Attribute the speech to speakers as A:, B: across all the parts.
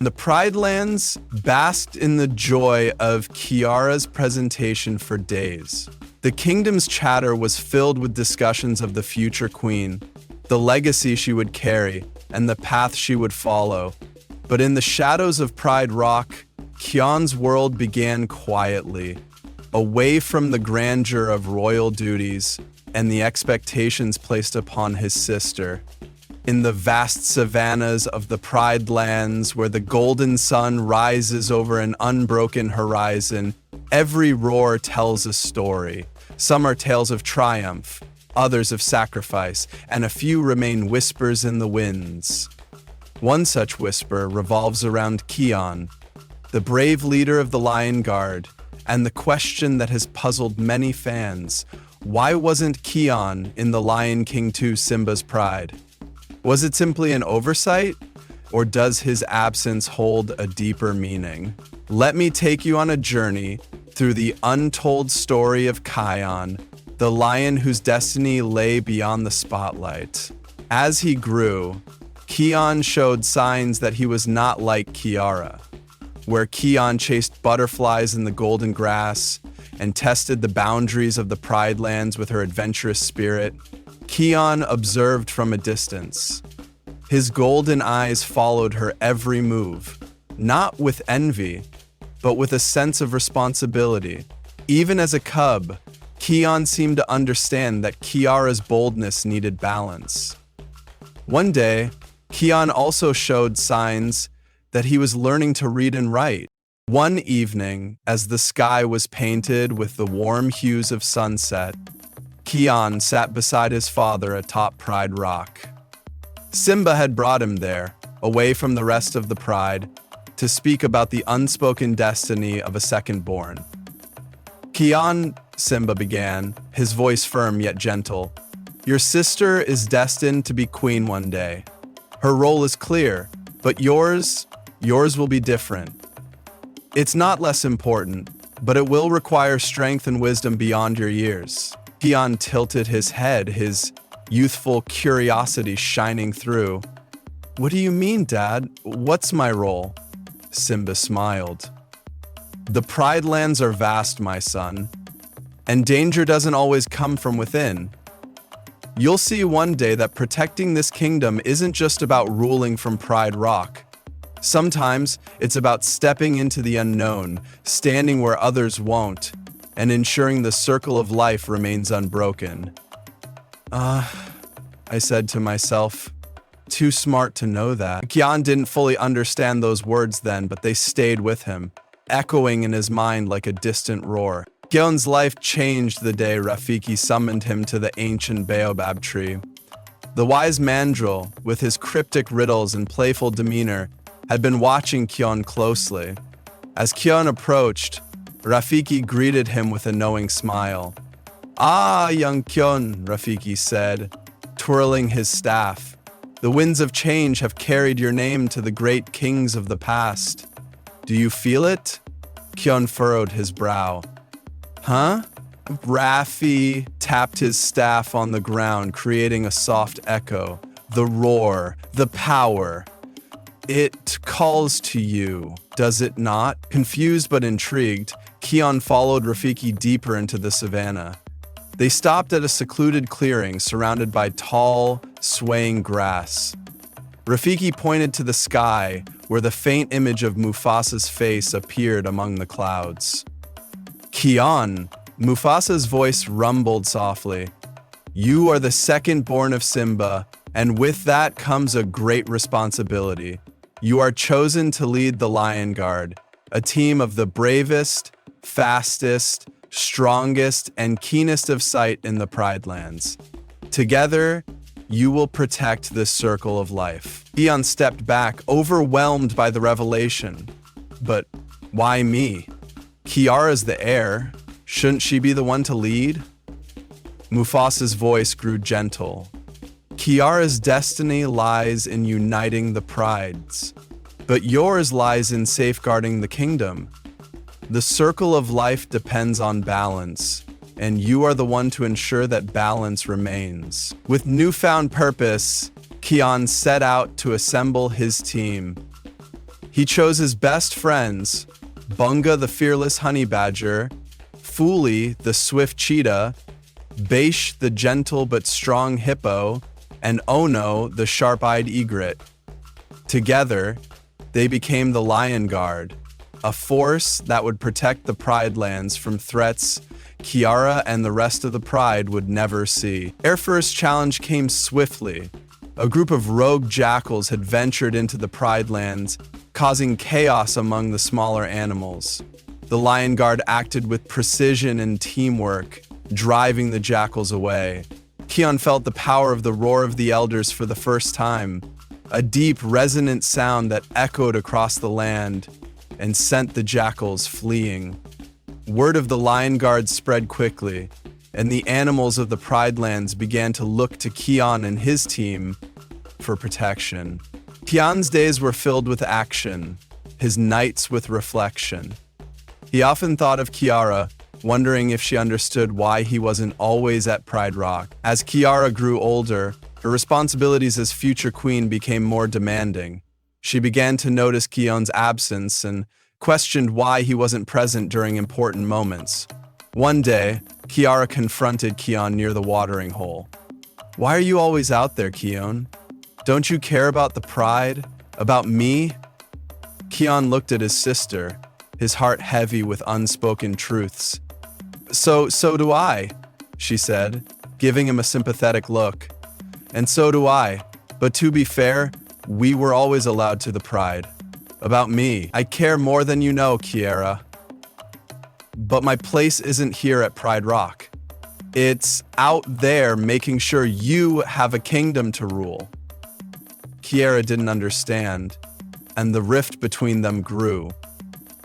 A: The Pride Lands basked in the joy of Kiara's presentation for days. The kingdom's chatter was filled with discussions of the future queen, the legacy she would carry, and the path she would follow. But in the shadows of Pride Rock, Kion's world began quietly, away from the grandeur of royal duties and the expectations placed upon his sister. In the vast savannas of the Pride Lands, where the golden sun rises over an unbroken horizon, every roar tells a story. Some are tales of triumph, others of sacrifice, and a few remain whispers in the winds. One such whisper revolves around Kion, the brave leader of the Lion Guard, and the question that has puzzled many fans: why wasn't Kion in The Lion King 2 Simba's Pride? Was it simply an oversight, or does his absence hold a deeper meaning? Let me take you on a journey through the untold story of Kion, the lion whose destiny lay beyond the spotlight. As he grew, Kion showed signs that he was not like Kiara. Where Kion chased butterflies in the golden grass and tested the boundaries of the Pride Lands with her adventurous spirit, Kion observed from a distance. His golden eyes followed her every move, not with envy, but with a sense of responsibility. Even as a cub, Kion seemed to understand that Kiara's boldness needed balance. One day, Kion also showed signs that he was learning to read and write. One evening, as the sky was painted with the warm hues of sunset, Kion sat beside his father atop Pride Rock. Simba had brought him there, away from the rest of the Pride, to speak about the unspoken destiny of a second-born. Kion, Simba began, his voice firm yet gentle. Your sister is destined to be queen one day. Her role is clear, but yours will be different. It's not less important, but it will require strength and wisdom beyond your years. Kion tilted his head, his youthful curiosity shining through. What do you mean, Dad? What's my role? Simba smiled. The Pride Lands are vast, my son, and danger doesn't always come from within. You'll see one day that protecting this kingdom isn't just about ruling from Pride Rock. Sometimes it's about stepping into the unknown, standing where others won't, and ensuring the circle of life remains unbroken. I said to myself, too smart to know that. Kion didn't fully understand those words then, but they stayed with him, echoing in his mind like a distant roar. Kion's life changed the day Rafiki summoned him to the ancient baobab tree. The wise mandrill, with his cryptic riddles and playful demeanor, had been watching Kion closely. As Kion approached, Rafiki greeted him with a knowing smile. Ah, young Kion, Rafiki said, twirling his staff. The winds of change have carried your name to the great kings of the past. Do you feel it? Kion furrowed his brow. Huh? Raffi tapped his staff on the ground, creating a soft echo. The roar, the power. It calls to you, does it not? Confused but intrigued, Kion followed Rafiki deeper into the savannah. They stopped at a secluded clearing surrounded by tall, swaying grass. Rafiki pointed to the sky, where the faint image of Mufasa's face appeared among the clouds. Kion, Mufasa's voice rumbled softly. You are the second born of Simba, and with that comes a great responsibility. You are chosen to lead the Lion Guard, a team of the bravest, fastest, strongest, and keenest of sight in the Pride Lands. Together, you will protect this circle of life. Kion stepped back, overwhelmed by the revelation. But why me? Kiara's the heir. Shouldn't she be the one to lead? Mufasa's voice grew gentle. Kiara's destiny lies in uniting the prides, but yours lies in safeguarding the kingdom. The circle of life depends on balance, and you are the one to ensure that balance remains. With newfound purpose, Kion set out to assemble his team. He chose his best friends, Bunga the fearless honey badger, Fuli the swift cheetah, Beish the gentle but strong hippo, and Ono the sharp-eyed egret. Together, they became the Lion Guard, a force that would protect the Pride Lands from threats Kiara and the rest of the Pride would never see. Their first challenge came swiftly. A group of rogue jackals had ventured into the Pride Lands, causing chaos among the smaller animals. The Lion Guard acted with precision and teamwork, driving the jackals away. Kion felt the power of the roar of the elders for the first time, a deep, resonant sound that echoed across the land and sent the jackals fleeing. Word of the Lion Guard spread quickly, and the animals of the Pride Lands began to look to Kion and his team for protection. Kion's days were filled with action, his nights with reflection. He often thought of Kiara, wondering if she understood why he wasn't always at Pride Rock. As Kiara grew older, her responsibilities as future queen became more demanding. She began to notice Kion's absence and questioned why he wasn't present during important moments. One day, Kiara confronted Kion near the watering hole. "Why are you always out there, Kion? Don't you care about the pride? About me?" Kion looked at his sister, his heart heavy with unspoken truths. So do I," she said, giving him a sympathetic look. "And so do I. But to be fair, we were always allowed to the pride. About me, I care more than you know, Kiara. But my place isn't here at Pride Rock. It's out there making sure you have a kingdom to rule." Kiara didn't understand, and the rift between them grew.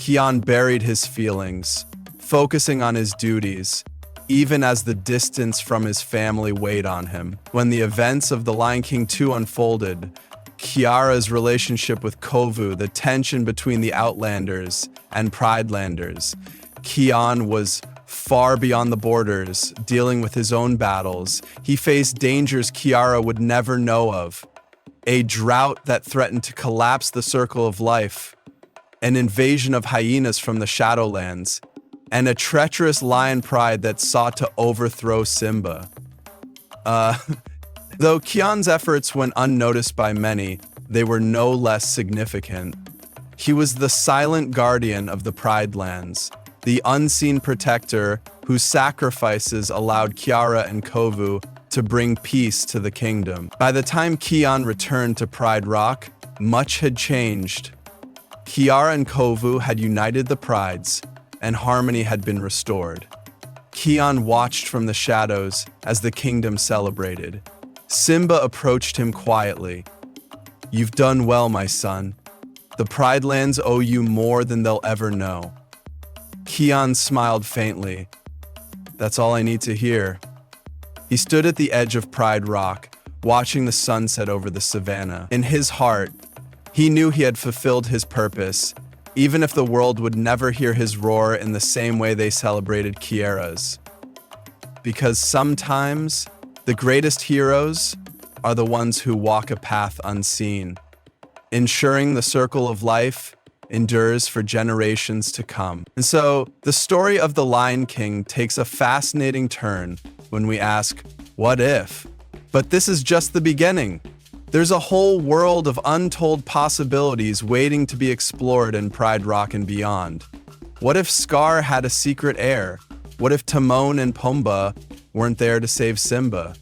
A: Kion buried his feelings, focusing on his duties, even as the distance from his family weighed on him. When the events of The Lion King 2 unfolded, Kiara's relationship with Kovu, the tension between the Outlanders and Pridelanders, Kion was far beyond the borders, dealing with his own battles. He faced dangers Kiara would never know of. A drought that threatened to collapse the circle of life, an invasion of hyenas from the Shadowlands, and a treacherous lion pride that sought to overthrow Simba. Though Kion's efforts went unnoticed by many, they were no less significant. He was the silent guardian of the Pride Lands, the unseen protector whose sacrifices allowed Kiara and Kovu to bring peace to the kingdom. By the time Kion returned to Pride Rock, much had changed. Kiara and Kovu had united the prides, and harmony had been restored. Kion watched from the shadows as the kingdom celebrated. Simba approached him quietly. "You've done well, my son. The Pride Lands owe you more than they'll ever know." Kion smiled faintly. "That's all I need to hear." He stood at the edge of Pride Rock, watching the sunset over the savannah. In his heart, he knew he had fulfilled his purpose, even if the world would never hear his roar in the same way they celebrated Kiara's. Because sometimes, the greatest heroes are the ones who walk a path unseen, ensuring the circle of life endures for generations to come. And so, the story of the Lion King takes a fascinating turn when we ask, what if? But this is just the beginning. There's a whole world of untold possibilities waiting to be explored in Pride Rock and beyond. What if Scar had a secret heir? What if Timon and Pumbaa weren't there to save Simba?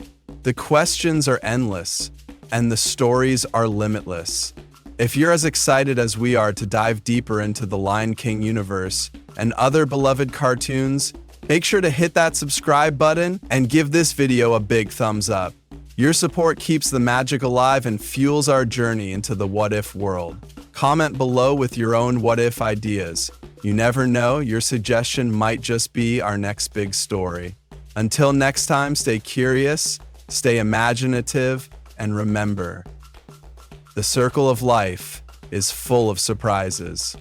A: The questions are endless, and the stories are limitless. If you're as excited as we are to dive deeper into the Lion King universe and other beloved cartoons, make sure to hit that subscribe button and give this video a big thumbs up. Your support keeps the magic alive and fuels our journey into the what-if world. Comment below with your own what-if ideas. You never know, your suggestion might just be our next big story. Until next time, stay curious, stay imaginative, and remember, the circle of life is full of surprises.